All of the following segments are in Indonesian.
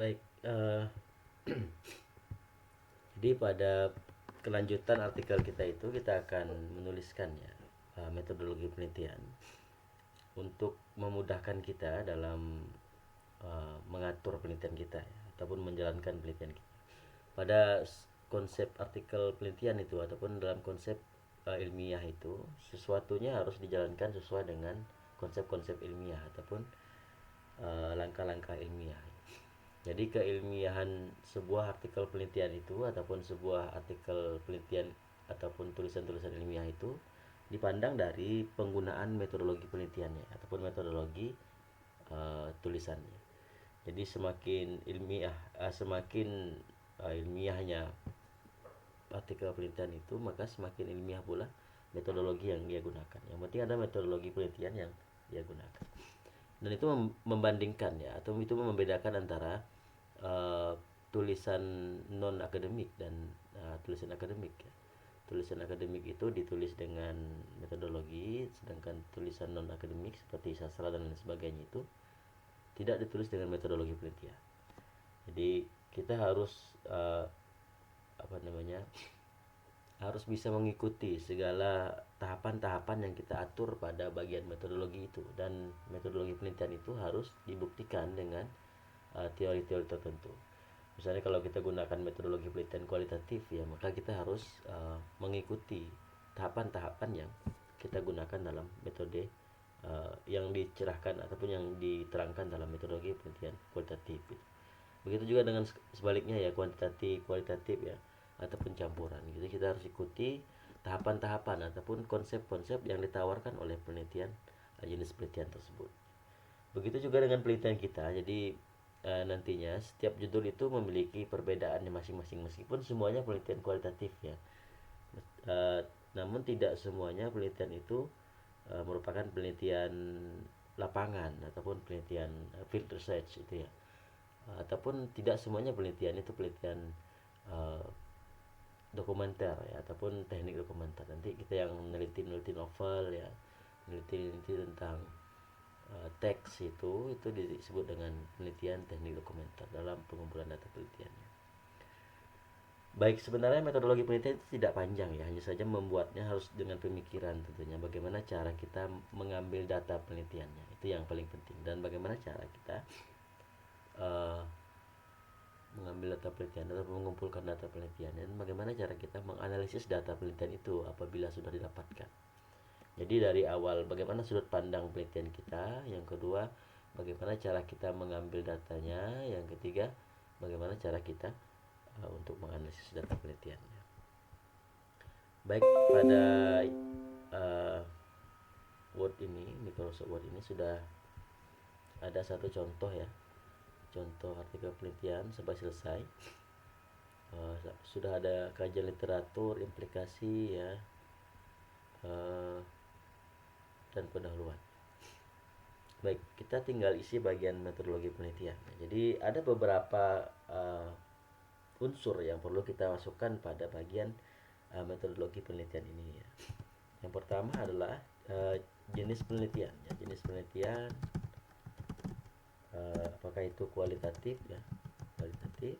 Baik, jadi pada kelanjutan artikel kita itu kita akan menuliskan ya metodologi penelitian untuk memudahkan kita dalam mengatur penelitian kita ya, ataupun menjalankan penelitian kita. Pada konsep artikel penelitian itu ataupun dalam konsep ilmiah itu sesuatunya harus dijalankan sesuai dengan konsep-konsep ilmiah ataupun langkah-langkah ilmiah. Jadi keilmiahan sebuah artikel penelitian itu ataupun sebuah artikel penelitian ataupun tulisan-tulisan ilmiah itu dipandang dari penggunaan metodologi penelitiannya ataupun metodologi tulisannya. Jadi semakin ilmiah, ilmiahnya artikel penelitian itu, maka semakin ilmiah pula metodologi yang dia gunakan. Yang penting ada metodologi penelitian yang dia gunakan. Dan itu membandingkan ya, atau itu membedakan antara tulisan non akademik dan tulisan akademik ya. Tulisan akademik itu ditulis dengan metodologi, sedangkan tulisan non akademik seperti sastra dan lain sebagainya itu tidak ditulis dengan metodologi penelitian. Jadi kita harus harus bisa mengikuti segala tahapan-tahapan yang kita atur pada bagian metodologi itu, dan metodologi penelitian itu harus dibuktikan dengan teori-teori tertentu. Misalnya kalau kita gunakan metodologi penelitian kualitatif ya, maka kita harus mengikuti tahapan-tahapan yang kita gunakan dalam metode yang dicerahkan ataupun yang diterangkan dalam metodologi penelitian kualitatif. Begitu juga dengan sebaliknya ya, kuantitatif, kualitatif ya, ataupun campuran. Jadi kita harus ikuti tahapan-tahapan ataupun konsep-konsep yang ditawarkan oleh penelitian jenis penelitian tersebut. Begitu juga dengan penelitian kita. Jadi nantinya setiap judul itu memiliki perbedaannya masing-masing meskipun semuanya penelitian kualitatif ya. Namun tidak semuanya penelitian itu merupakan penelitian lapangan ataupun penelitian field research itu ya. Ataupun tidak semuanya penelitian itu penelitian dokumenter ya, ataupun teknik dokumenter. Nanti kita yang meneliti novel ya, meneliti tentang teks itu disebut dengan penelitian teknik dokumenter dalam pengumpulan data penelitiannya. Baik, sebenarnya metodologi penelitian itu tidak panjang ya, hanya saja membuatnya harus dengan pemikiran tentunya. Bagaimana cara kita mengambil data penelitiannya, itu yang paling penting. Dan bagaimana cara kita mengambil data penelitian atau mengumpulkan data penelitian, dan bagaimana cara kita menganalisis data penelitian itu apabila sudah didapatkan. Jadi dari awal bagaimana sudut pandang penelitian kita, yang kedua bagaimana cara kita mengambil datanya, yang ketiga bagaimana cara kita untuk menganalisis data penelitiannya. Baik, pada Word ini, Microsoft Word ini sudah ada satu contoh ya, contoh artikel penelitian sampai selesai. Sudah ada kajian literatur, implikasi ya, dan pendahuluan. Baik, kita tinggal isi bagian metodologi penelitian. Jadi ada beberapa unsur yang perlu kita masukkan pada bagian metodologi penelitian ini ya. Yang pertama adalah jenis penelitian ya. Jenis penelitian apakah itu kualitatif ya, kualitatif,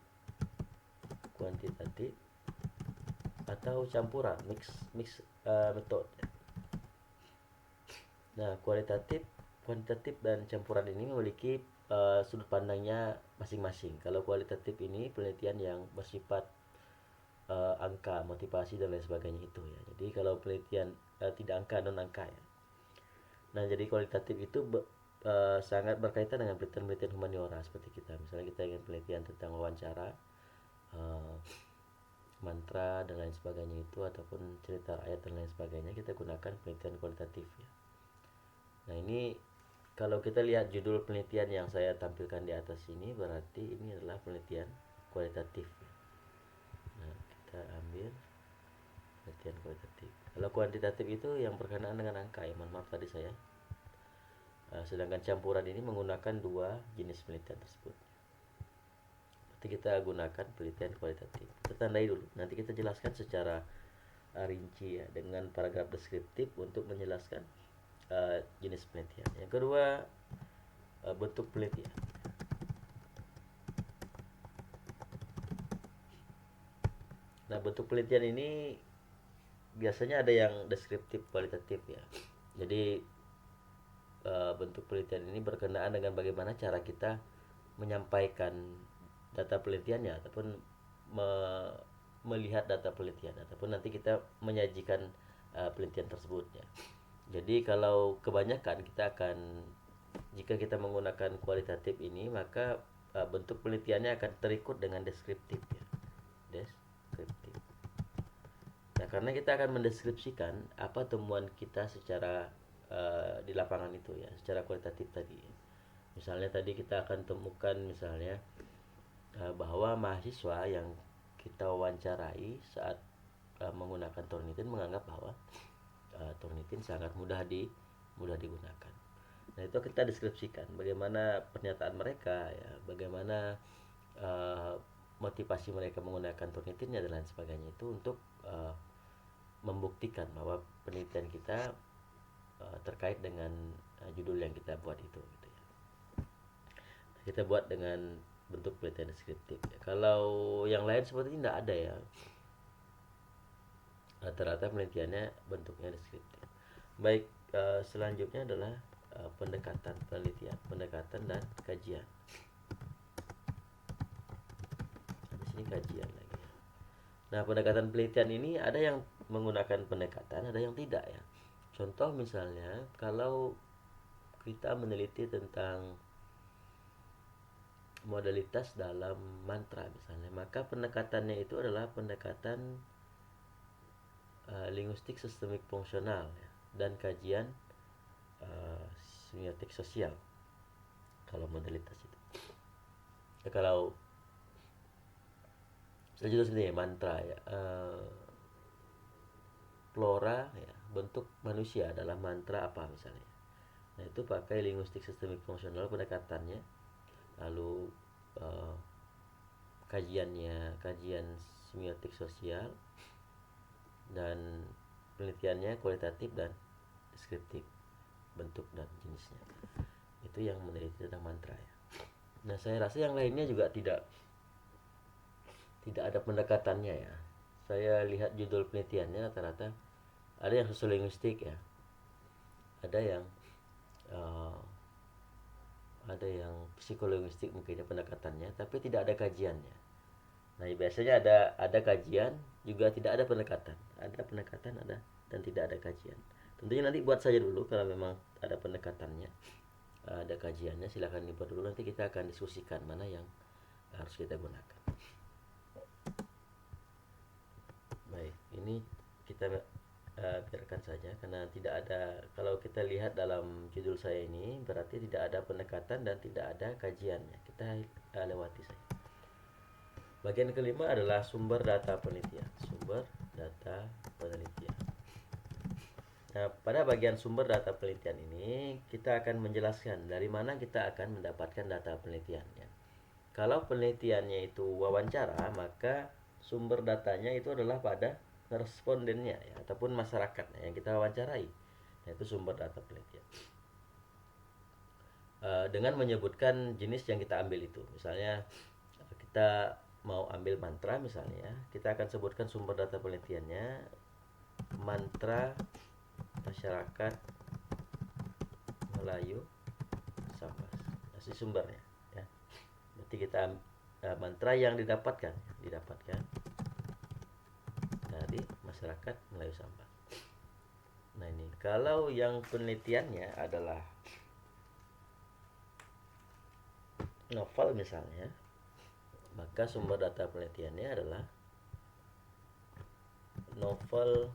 kuantitatif, atau campuran, mix method. Nah, kualitatif, kuantitatif dan campuran ini memiliki sudut pandangnya masing-masing. Kalau kualitatif ini penelitian yang bersifat angka, motivasi dan lain sebagainya itu ya. Jadi kalau penelitian tidak angka, non angka ya. Nah, jadi kualitatif itu sangat berkaitan dengan penelitian humaniora seperti kita. Misalnya kita ingin penelitian tentang wawancara, mantra dan lain sebagainya itu, ataupun cerita ayat dan lain sebagainya, kita gunakan penelitian kualitatif ya. Nah, ini kalau kita lihat judul penelitian yang saya tampilkan di atas ini, berarti ini adalah penelitian kualitatif. Nah, kita ambil penelitian kualitatif. Kalau kuantitatif itu yang berkenaan dengan angka ya, maaf tadi saya. Sedangkan campuran ini menggunakan dua jenis penelitian tersebut. Nanti kita gunakan penelitian kualitatif. Kita tandai dulu. Nanti kita jelaskan secara rinci ya, dengan paragraf deskriptif untuk menjelaskan jenis penelitian. Yang kedua, bentuk penelitian. Nah, bentuk penelitian ini biasanya ada yang deskriptif, kualitatif ya. Jadi bentuk penelitian ini berkenaan dengan bagaimana cara kita menyampaikan data penelitiannya ataupun melihat data penelitian ataupun nanti kita menyajikan penelitian tersebut ya. Jadi kalau kebanyakan kita akan, jika kita menggunakan kualitatif ini, maka bentuk penelitiannya akan terikut dengan deskriptif ya. Deskriptif. Nah, karena kita akan mendeskripsikan apa temuan kita secara di lapangan itu ya, secara kualitatif tadi. Misalnya tadi kita akan temukan misalnya bahwa mahasiswa yang kita wawancarai saat menggunakan Turnitin menganggap bahwa Turnitin sangat mudah digunakan. Nah, itu kita deskripsikan bagaimana pernyataan mereka ya, bagaimana motivasi mereka menggunakan Turnitinnya dan lain sebagainya, itu untuk membuktikan bahwa penelitian kita terkait dengan judul yang kita buat itu gitu ya. Kita buat dengan bentuk penelitian deskriptif ya. Kalau yang lain seperti tidak ada ya, rata-rata penelitiannya bentuknya deskriptif. Baik, selanjutnya adalah pendekatan penelitian, pendekatan dan kajian. Di sini kajian lagi. Nah, pendekatan penelitian ini ada yang menggunakan pendekatan, ada yang tidak ya. Contoh misalnya kalau kita meneliti tentang modalitas dalam mantra misalnya, maka pendekatannya itu adalah pendekatan linguistik sistemik fungsional ya, dan kajian semiotik sosial kalau modalitas itu. Ya, kalau judul sini ya, mantra ya, flora ya, bentuk manusia adalah mantra apa misalnya. Nah, itu pakai linguistik sistemik fungsional pendekatannya. Lalu kajian semiotik sosial, dan penelitiannya kualitatif dan deskriptif, bentuk dan jenisnya. Itu yang meneliti tentang mantra ya. Nah, saya rasa yang lainnya juga tidak ada pendekatannya ya. Saya lihat judul penelitiannya rata-rata ada yang sosiolinguistik ya, ada yang psikolinguistik mungkin ya pendekatannya, tapi tidak ada kajiannya. Nah, biasanya ada kajian juga tidak ada pendekatan, ada dan tidak ada kajian. Tentunya nanti buat saja dulu kalau memang ada pendekatannya, ada kajiannya, silahkan dibuat dulu, nanti kita akan diskusikan mana yang harus kita gunakan. Baik, ini kita biarkan saja karena tidak ada, kalau kita lihat dalam judul saya ini berarti tidak ada pendekatan dan tidak ada kajiannya, kita lewati saja. Bagian kelima adalah sumber data penelitian. Sumber data penelitian. Nah, pada bagian sumber data penelitian ini kita akan menjelaskan dari mana kita akan mendapatkan data penelitiannya. Kalau penelitiannya itu wawancara, maka sumber datanya itu adalah pada respondennya ya, ataupun masyarakat yang kita wawancarai. Nah, itu sumber data penelitian. Dengan menyebutkan jenis yang kita ambil itu. Misalnya kita mau ambil mantra misalnya, kita akan sebutkan sumber data penelitiannya mantra masyarakat Melayu Sambas. Asli sumbernya ya. Berarti kita mantra yang didapatkan dari masyarakat Melayu Sambas. Nah, ini kalau yang penelitiannya adalah novel misalnya, maka sumber data penelitiannya adalah novel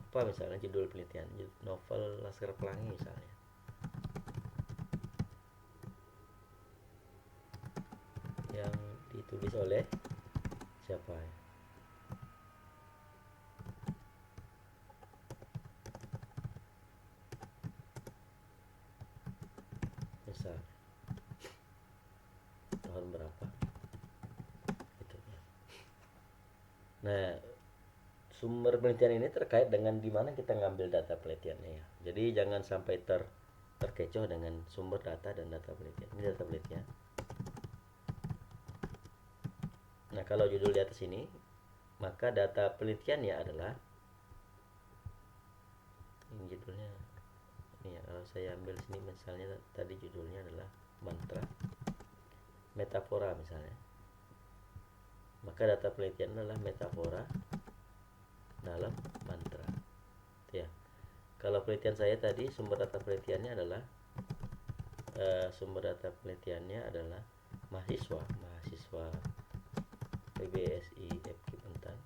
apa misalnya, judul penelitian novel Laskar Pelangi misalnya. Yang ditulis oleh siapa ya? Misal tahun berapa gitu ya. Nah, sumber penelitian ini terkait dengan di mana kita ngambil data penelitiannya ya. Jadi jangan sampai terkecoh dengan sumber data dan data penelitian. Ini data penelitian. Nah, kalau judul di atas ini Maka data penelitiannya adalah, ini judulnya ini ya, kalau saya ambil sini misalnya tadi judulnya adalah mantra metafora misalnya, maka data penelitian adalah metafora dalam mantra ya. Kalau penelitian saya tadi sumber data penelitiannya adalah mahasiswa PBSI FK Pentan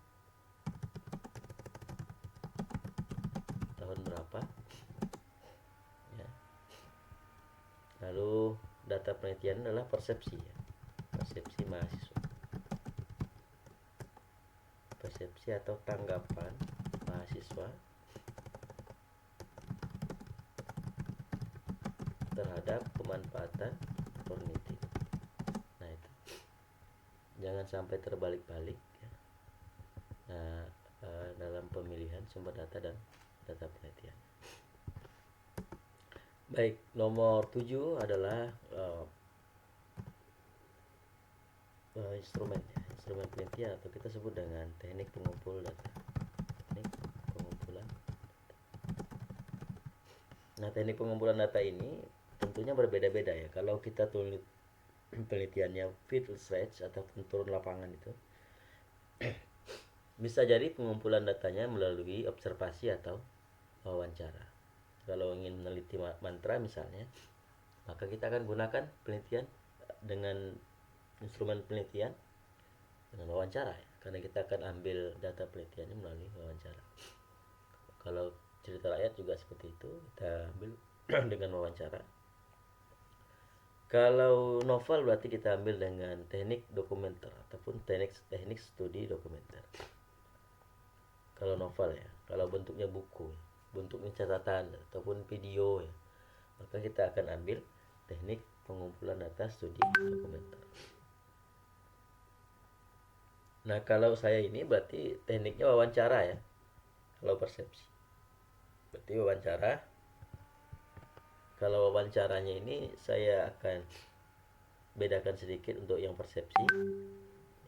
tahun berapa ya. Lalu data penelitian adalah persepsi ya. Persepsi mahasiswa, persepsi atau tanggapan mahasiswa terhadap pemanfaatan kognitif. Nah itu jangan sampai terbalik-balik ya. Nah, dalam pemilihan sumber data dan data penelitian. Baik, nomor 7 adalah instrumen penelitian atau kita sebut dengan teknik pengumpul data. Teknik pengumpulan. Nah, teknik pengumpulan data ini tentunya berbeda-beda ya. Kalau kita tulis penelitiannya field research atau turun lapangan itu bisa jadi pengumpulan datanya melalui observasi atau wawancara. Kalau ingin meneliti mantra misalnya, maka kita akan gunakan penelitian dengan instrumen penelitian dengan wawancara ya, karena kita akan ambil data penelitiannya melalui wawancara. Kalau cerita rakyat juga seperti itu, kita ambil dengan wawancara. Kalau novel berarti kita ambil dengan teknik dokumenter ataupun teknik studi dokumenter. Kalau novel ya, kalau bentuknya buku, bentuknya catatan ataupun video ya, maka kita akan ambil teknik pengumpulan data studi dokumenter. Nah, kalau saya ini berarti tekniknya wawancara ya. Kalau persepsi berarti wawancara. Kalau wawancaranya ini saya akan bedakan sedikit untuk yang persepsi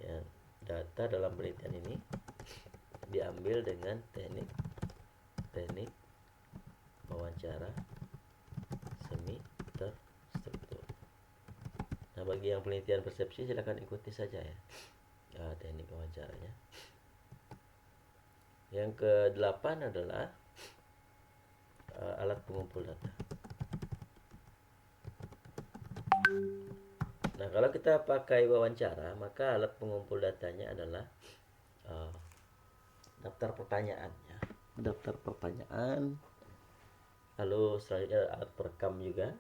ya. Data dalam penelitian ini diambil dengan teknik wawancara semi terstruktur. Nah, bagi yang penelitian persepsi silakan ikuti saja ya teknik wawancaranya. Yang ke-8 adalah alat pengumpul data. Nah, kalau kita pakai wawancara, maka alat pengumpul datanya adalah daftar pertanyaan ya. Daftar pertanyaan. Lalu selanjutnya alat perekam juga.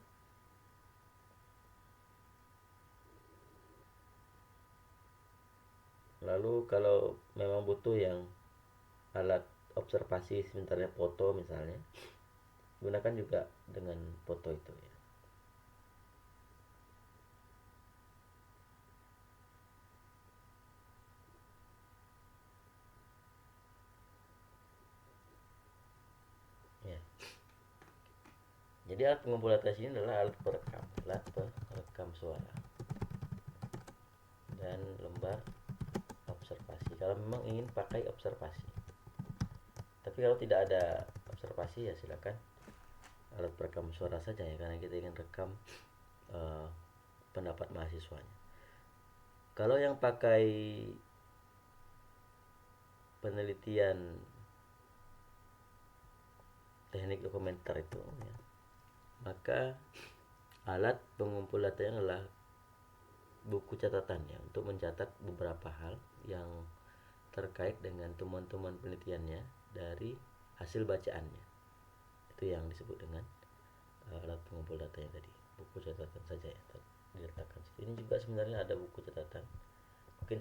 Lalu kalau memang butuh yang alat observasi sebenarnya foto misalnya, gunakan juga dengan foto itu ya. Ya. Jadi alat pengumpul data ini adalah alat perekam suara dan lembar observasi. Kalau memang ingin pakai observasi. Tapi kalau tidak ada observasi ya silakan alat perekam suara saja ya, karena kita ingin rekam pendapat mahasiswanya. Kalau yang pakai penelitian teknik dokumenter itu ya, maka alat pengumpul datanya adalah buku catatannya untuk mencatat beberapa hal yang terkait dengan temuan-temuan penelitiannya dari hasil bacaannya. Itu yang disebut dengan alat pengumpul datanya tadi, buku catatan saja ya diletakkan. Ini juga sebenarnya ada buku catatan. Mungkin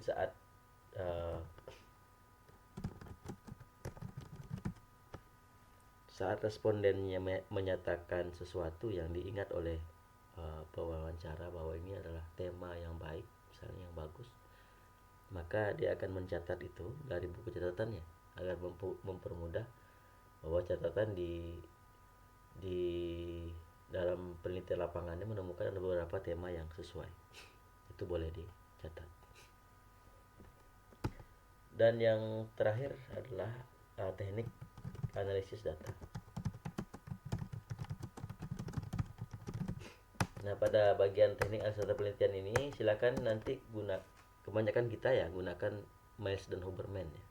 saat respondennya menyatakan sesuatu yang diingat oleh pewawancara bahwa ini adalah tema yang baik, misalnya yang bagus, maka dia akan mencatat itu dari buku catatannya agar mempermudah bahwa catatan di dalam penelitian lapangannya menemukan ada beberapa tema yang sesuai. Itu boleh dicatat. Dan yang terakhir adalah teknik analisis data. Nah, pada bagian teknik analisis data penelitian ini silakan nanti kebanyakan kita ya gunakan Miles dan Huberman ya.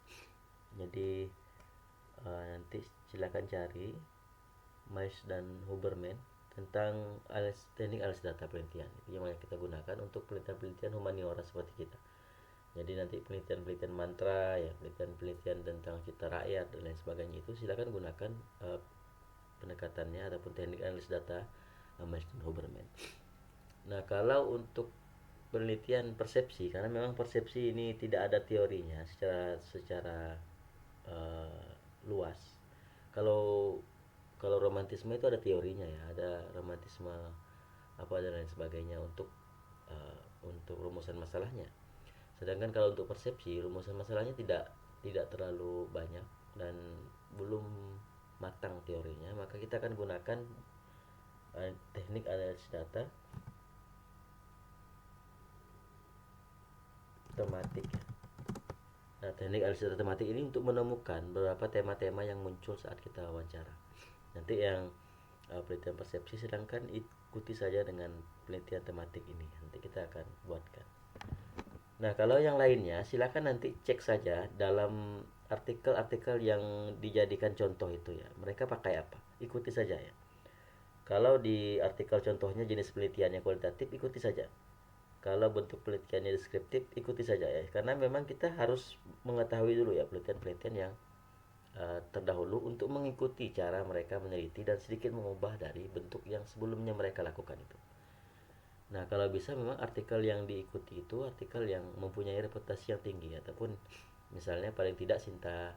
Jadi nanti silakan cari Miles dan Huberman tentang teknik analisis data penelitian itu yang kita gunakan untuk penelitian-penelitian humaniora seperti kita. Jadi nanti penelitian-penelitian mantra ya, penelitian-penelitian tentang cita rakyat dan lain sebagainya itu silakan gunakan pendekatannya ataupun teknik analisis data Miles dan Huberman. Nah, kalau untuk penelitian persepsi, karena memang persepsi ini tidak ada teorinya secara uh, luas. Kalau kalau romantisme itu ada teorinya ya, ada romantisme apa dan lain sebagainya untuk rumusan masalahnya. Sedangkan kalau untuk persepsi, rumusan masalahnya tidak terlalu banyak dan belum matang teorinya, maka kita akan gunakan teknik analisis data tematik. Nah, teknik analisis data tematik ini untuk menemukan beberapa tema-tema yang muncul saat kita wawancara. Nanti yang penelitian persepsi, sedangkan ikuti saja dengan penelitian tematik ini. Nanti kita akan buatkan. Nah, kalau yang lainnya silakan nanti cek saja dalam artikel-artikel yang dijadikan contoh itu ya. Mereka pakai apa? Ikuti saja ya. Kalau di artikel contohnya jenis penelitiannya kualitatif, ikuti saja. Kalau bentuk penelitiannya deskriptif, ikuti saja ya. Karena memang kita harus mengetahui dulu ya penelitian-penelitian yang terdahulu untuk mengikuti cara mereka meneliti dan sedikit mengubah dari bentuk yang sebelumnya mereka lakukan itu. Nah, kalau bisa memang artikel yang diikuti itu artikel yang mempunyai reputasi yang tinggi ataupun misalnya paling tidak Sinta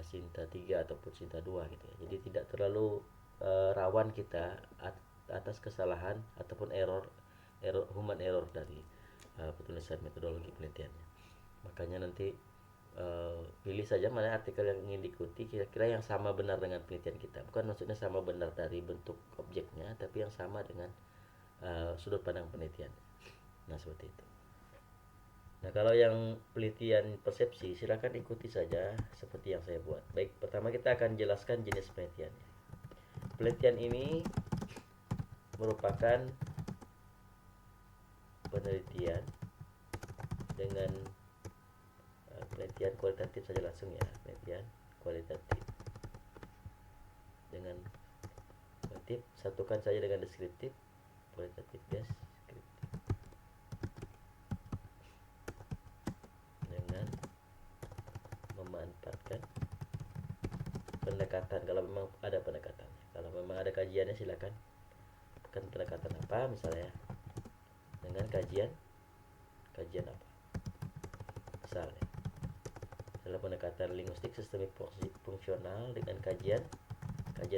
3 ataupun Sinta 2 gitu ya. Jadi tidak terlalu rawan kita atas kesalahan ataupun human error dari penulisan metodologi penelitiannya. Makanya nanti pilih saja mana artikel yang ingin diikuti kira-kira yang sama benar dengan penelitian kita. Bukan maksudnya sama benar dari bentuk objeknya, tapi yang sama dengan sudut pandang penelitian. Nah, seperti itu. Nah, kalau yang penelitian persepsi silakan ikuti saja seperti yang saya buat. Baik, pertama kita akan jelaskan jenis penelitiannya. Penelitian ini merupakan penelitian dengan penelitian kualitatif saja langsung ya, penelitian kualitatif dengan kualitatif, satukan saja dengan deskriptif, kualitatif deskriptif dengan memanfaatkan pendekatan kalau memang ada pendekatannya. Kalau memang ada kajiannya silakan kan pendekatan apa misalnya dengan kajian apa misalnya dalam pendekatan linguistik sistemik fungsional dengan kajian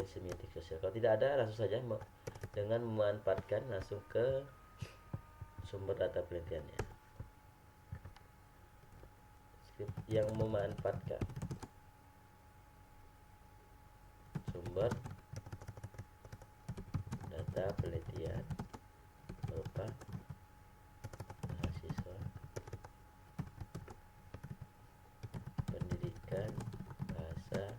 semiotik sosial. Kalau tidak ada langsung saja dengan memanfaatkan langsung ke sumber data penelitiannya yang memanfaatkan sumber data penelitian berupa mahasiswa pendidikan bahasa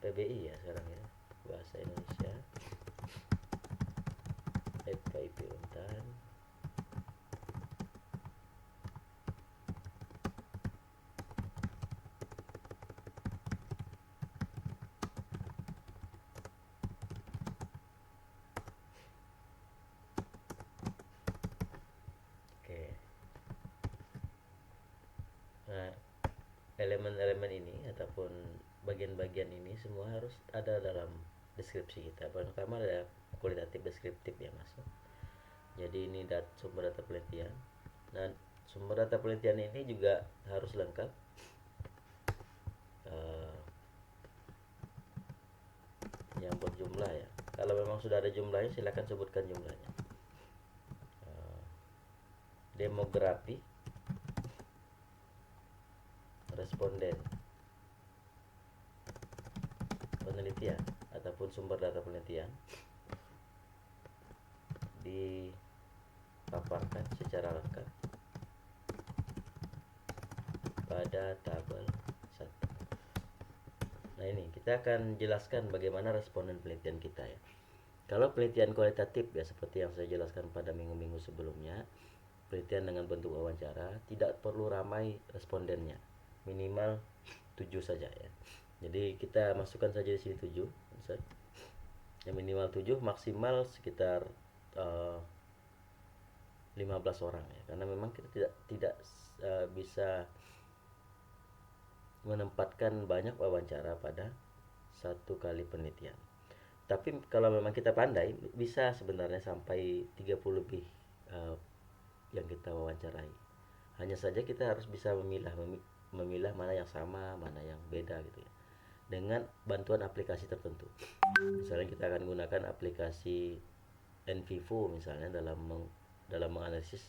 PBI ya sekarang ya, bahasa Indonesia FKIP Untan elemen-elemen ini ataupun bagian-bagian ini semua harus ada dalam deskripsi kita. Pertama ada kualitatif deskriptif yang masuk. Jadi ini sumber data penelitian. Nah, sumber data penelitian ini juga harus lengkap. Yang berjumlah ya. Kalau memang sudah ada jumlahnya silakan sebutkan jumlahnya. Demografi responden penelitian ataupun sumber data penelitian dipaparkan secara lengkap pada tabel 1. Nah, ini kita akan jelaskan bagaimana responden penelitian kita ya. Kalau penelitian kualitatif ya seperti yang saya jelaskan pada minggu-minggu sebelumnya, penelitian dengan bentuk wawancara tidak perlu ramai respondennya, minimal 7 saja ya. Jadi kita masukkan saja di sini 7, ya minimal 7, maksimal sekitar 15 orang ya, karena memang kita tidak bisa menempatkan banyak wawancara pada satu kali penelitian. Tapi kalau memang kita pandai, bisa sebenarnya sampai 30 lebih yang kita wawancarai. Hanya saja kita harus bisa memilah mana yang sama, mana yang beda gitu ya, dengan bantuan aplikasi tertentu. Misalnya kita akan gunakan aplikasi NVivo misalnya dalam menganalisis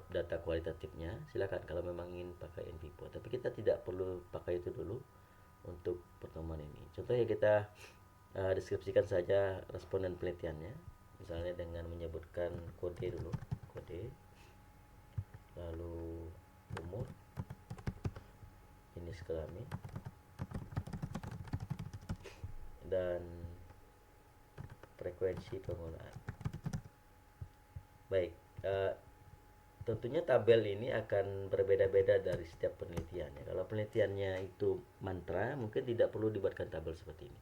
data kualitatifnya. Silakan kalau memang ingin pakai NVivo, tapi kita tidak perlu pakai itu dulu untuk pertemuan ini. Contohnya kita deskripsikan saja responden penelitiannya, misalnya dengan menyebutkan kode dulu, kode, lalu umur, jenis kelamin, dan frekuensi penggunaan. Baik, tentunya tabel ini akan berbeda-beda dari setiap penelitian ya. Kalau penelitiannya itu mantra, mungkin tidak perlu dibuatkan tabel seperti ini.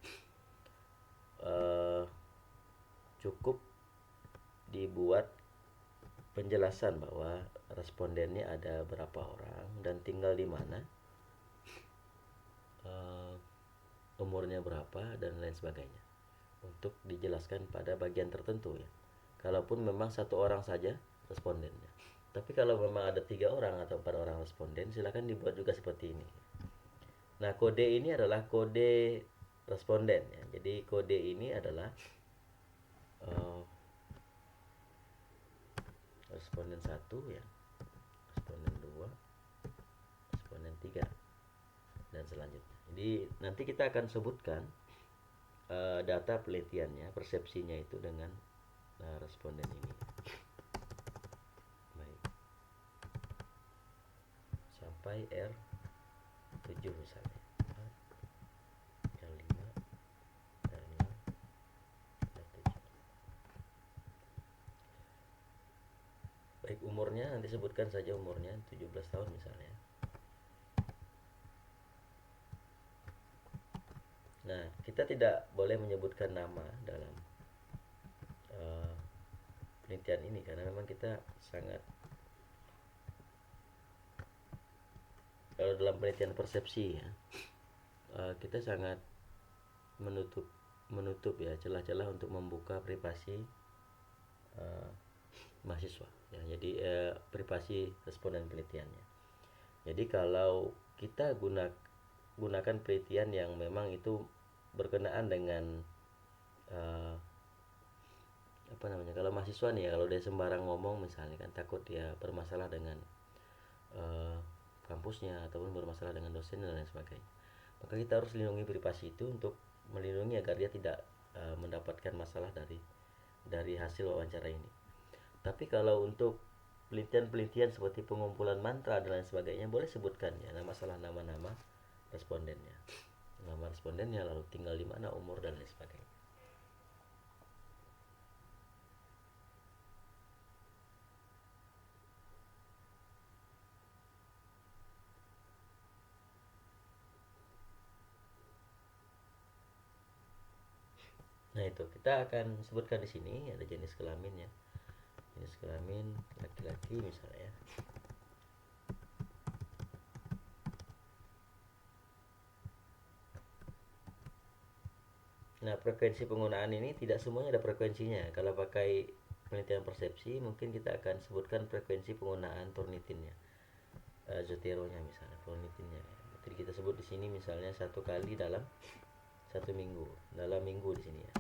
Cukup dibuat penjelasan bahwa respondennya ada berapa orang dan tinggal di mana, umurnya berapa, dan lain sebagainya, untuk dijelaskan pada bagian tertentu ya. Kalaupun memang 1 orang saja respondennya. Tapi kalau memang ada 3 orang atau 4 orang responden, silakan dibuat juga seperti ini. Nah, kode ini adalah kode responden ya. Jadi kode ini adalah responden 1 ya, responden 2, responden 3, dan selanjutnya. Jadi nanti kita akan sebutkan data penelitiannya, persepsinya itu dengan responden ini. Baik. Sampai R7 misalnya. R5, R6, R7. Baik, umurnya nanti sebutkan saja umurnya 17 tahun misalnya. Nah, kita tidak boleh menyebutkan nama dalam penelitian ini karena memang kita sangat, kalau dalam penelitian persepsi ya, kita sangat menutup ya celah-celah untuk membuka privasi mahasiswa ya. Jadi privasi responden penelitiannya. Jadi kalau kita gunakan penelitian yang memang itu berkenaan dengan kalau mahasiswa nih ya, kalau dia sembarang ngomong misalnya kan takut dia bermasalah dengan kampusnya ataupun bermasalah dengan dosen dan lain sebagainya. Maka kita harus lindungi privasi itu untuk melindungi agar dia tidak mendapatkan masalah dari hasil wawancara ini. Tapi kalau untuk penelitian-penelitian seperti pengumpulan mantra dan lain sebagainya, boleh sebutkan ya nama respondennya, nama respondennya, lalu tinggal di mana, umur, dan lain sebagainya. Nah, itu kita akan sebutkan di sini ada jenis kelamin ya. Jenis kelamin laki-laki misalnya. Nah, frekuensi penggunaan ini tidak semuanya ada frekuensinya. Kalau pakai penelitian persepsi, mungkin kita akan sebutkan frekuensi penggunaan turnitinnya, Zotero-nya misalnya, turnitinnya. Jadi kita sebut di sini misalnya 1 kali dalam 1 minggu, dalam minggu di sini ya,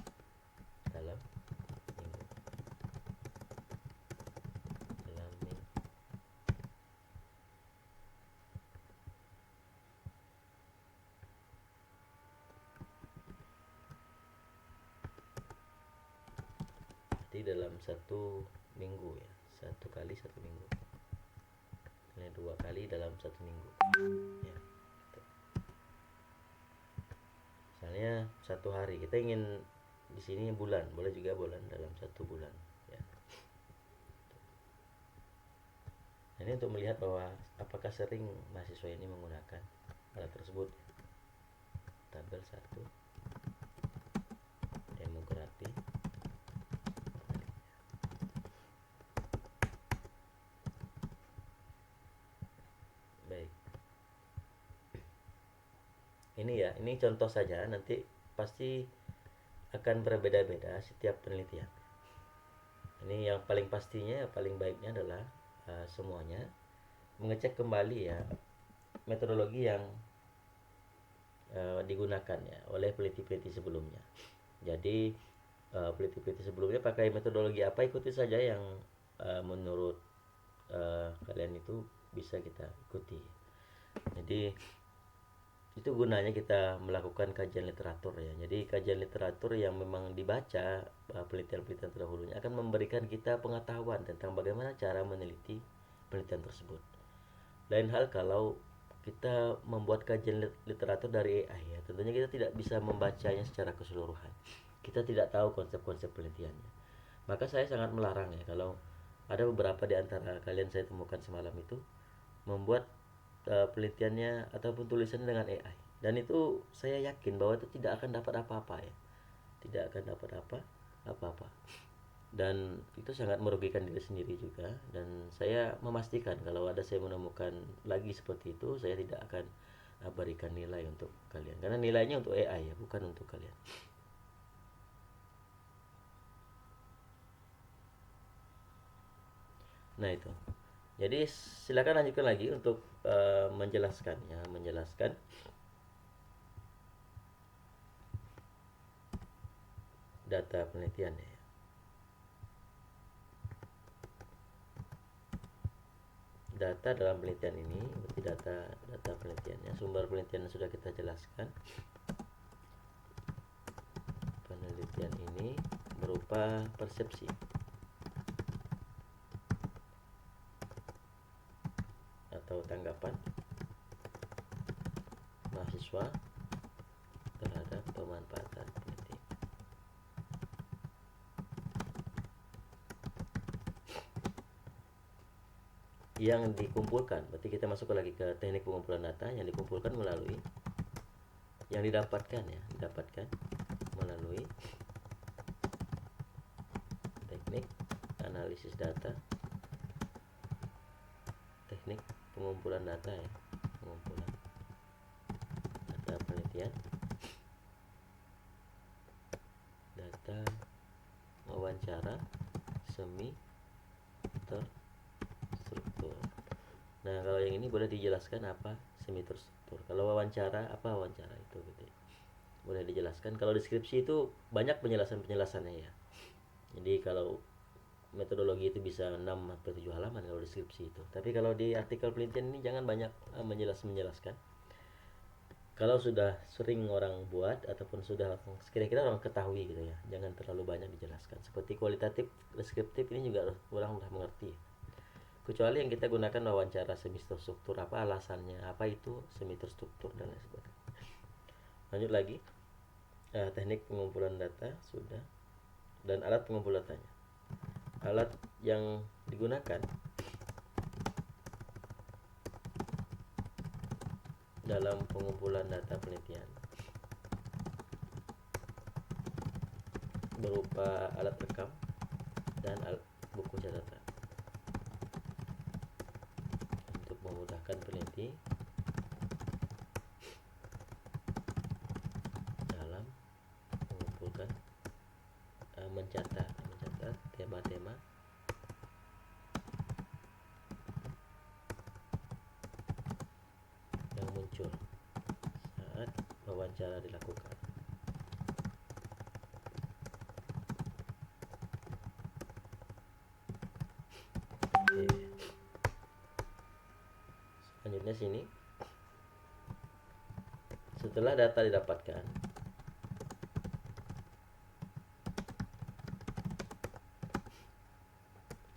dalam minggu, dalam minggu. Jadi dalam 1 minggu ya, 1 kali 1 minggu, Ini 2 kali dalam 1 minggu ya. Misalnya 1 hari kita ingin di sini bulan, boleh juga bulan dalam 1 bulan ya. Ini untuk melihat bahwa apakah sering mahasiswa ini menggunakan alat tersebut. Tabel 1 demografi. Baik, ini ya, ini contoh saja, nanti pasti akan berbeda-beda setiap penelitian. Ini yang paling pastinya, paling baiknya adalah semuanya mengecek kembali ya metodologi yang digunakan ya oleh peneliti-peneliti sebelumnya. Jadi peneliti-peneliti sebelumnya pakai metodologi apa, ikuti saja yang menurut kalian itu bisa kita ikuti. Jadi itu gunanya kita melakukan kajian literatur ya. Jadi kajian literatur yang memang dibaca penelitian-penelitian terdahulunya akan memberikan kita pengetahuan tentang bagaimana cara meneliti penelitian tersebut. Lain hal kalau kita membuat kajian literatur dari AI ya, tentunya kita tidak bisa membacanya secara keseluruhan. Kita tidak tahu konsep-konsep penelitiannya. Maka saya sangat melarang ya kalau ada beberapa di antara kalian saya temukan semalam itu membuat penelitiannya ataupun tulisannya dengan AI, dan itu saya yakin bahwa itu tidak akan dapat apa-apa ya, tidak akan dapat apa-apa, dan itu sangat merugikan diri sendiri juga. Dan saya memastikan kalau ada saya menemukan lagi seperti itu, saya tidak akan berikan nilai untuk kalian, karena nilainya untuk AI ya, bukan untuk kalian. Nah itu, jadi silakan lanjutkan lagi untuk menjelaskan data penelitian ya. Data dalam penelitian ini berarti data penelitiannya, sumber penelitian sudah kita jelaskan. Penelitian ini berupa persepsi atau tanggapan mahasiswa terhadap pemanfaatan penelitian. Yang dikumpulkan, berarti kita masuk lagi ke teknik pengumpulan data yang dikumpulkan melalui yang didapatkan melalui teknik analisis data, teknik pengumpulan data ya, pengumpulan data penelitian, data wawancara semi terstruktur. Nah kalau yang ini boleh dijelaskan apa semi terstruktur, kalau wawancara apa wawancara itu gitu ya. Boleh dijelaskan. Kalau deskripsi itu banyak penjelasannya ya. Jadi kalau metodologi itu bisa 6 atau 7 halaman kalau deskripsi itu. Tapi kalau di artikel penelitian ini jangan banyak menjelaskan. Kalau sudah sering orang buat ataupun sudah kira-kira orang ketahui gitu ya, jangan terlalu banyak dijelaskan. Seperti kualitatif, deskriptif ini juga orang udah mengerti. Kecuali yang kita gunakan wawancara semi terstruktur, apa alasannya, apa itu semi terstruktur dan lain sebagainya. Lanjut lagi, teknik pengumpulan data sudah, dan alat pengumpulan datanya. Alat yang digunakan dalam pengumpulan data penelitian berupa alat rekam dan alat buku catatan untuk memudahkan peneliti dalam mengumpulkan mencatat tema-tema yang muncul saat wawancara dilakukan. Oke. Selanjutnya sini, setelah data didapatkan,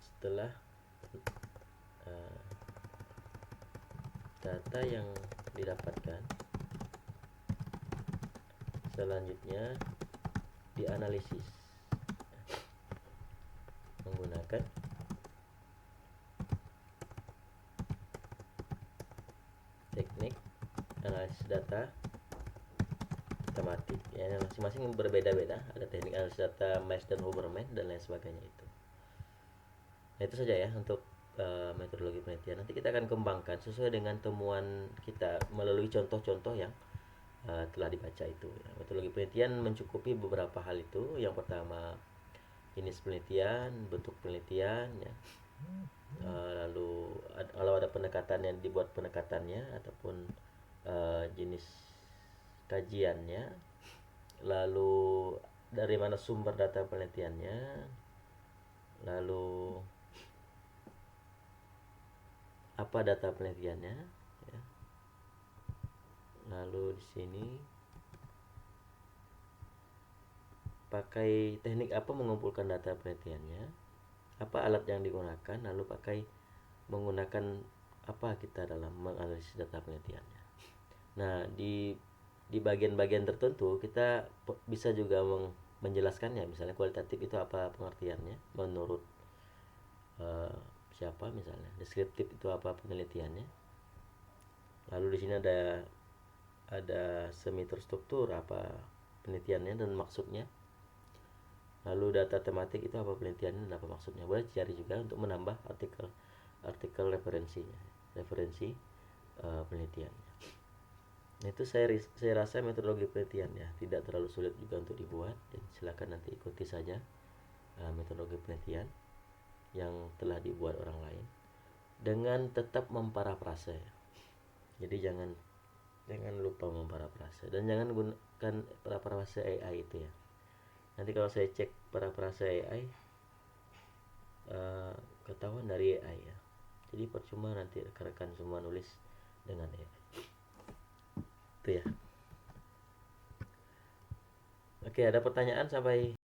setelah data yang didapatkan selanjutnya dianalisis menggunakan teknik analisis data matematik ya, masing-masing berbeda-beda. Ada teknik analisis data Maes dan Huberman dan lain sebagainya itu. Nah, itu saja ya untuk metodologi penelitian. Nanti kita akan kembangkan sesuai dengan temuan kita melalui contoh-contoh yang telah dibaca itu ya. Metodologi penelitian mencukupi beberapa hal itu. Yang pertama jenis penelitian, bentuk penelitian ya. Lalu kalau ada pendekatan yang dibuat pendekatannya ataupun jenis kajiannya, lalu dari mana sumber data penelitiannya, lalu apa data penelitiannya ya. Lalu di sini pakai teknik apa mengumpulkan data penelitiannya, apa alat yang digunakan, lalu pakai menggunakan apa kita dalam menganalisis data penelitiannya. Nah, di bagian-bagian tertentu kita bisa juga menjelaskannya. Misalnya kualitatif itu apa pengertiannya menurut siapa, misalnya deskriptif itu apa penelitiannya. Lalu di sini ada semi terstruktur apa penelitiannya dan maksudnya. Lalu data tematik itu apa penelitiannya dan apa maksudnya. Boleh cari juga untuk menambah artikel referensi penelitiannya. Nah, itu saya rasa metodologi penelitian ya tidak terlalu sulit juga untuk dibuat. Jadi silakan nanti ikuti saja metodologi penelitian yang telah dibuat orang lain dengan tetap memparafrase. Jadi jangan lupa memparafrase dan jangan gunakan parafrase AI itu ya. Nanti kalau saya cek parafrase AI ketahuan dari AI ya. Jadi percuma nanti rekan-rekan semua nulis dengan AI. Itu ya. Oke, ada pertanyaan sampai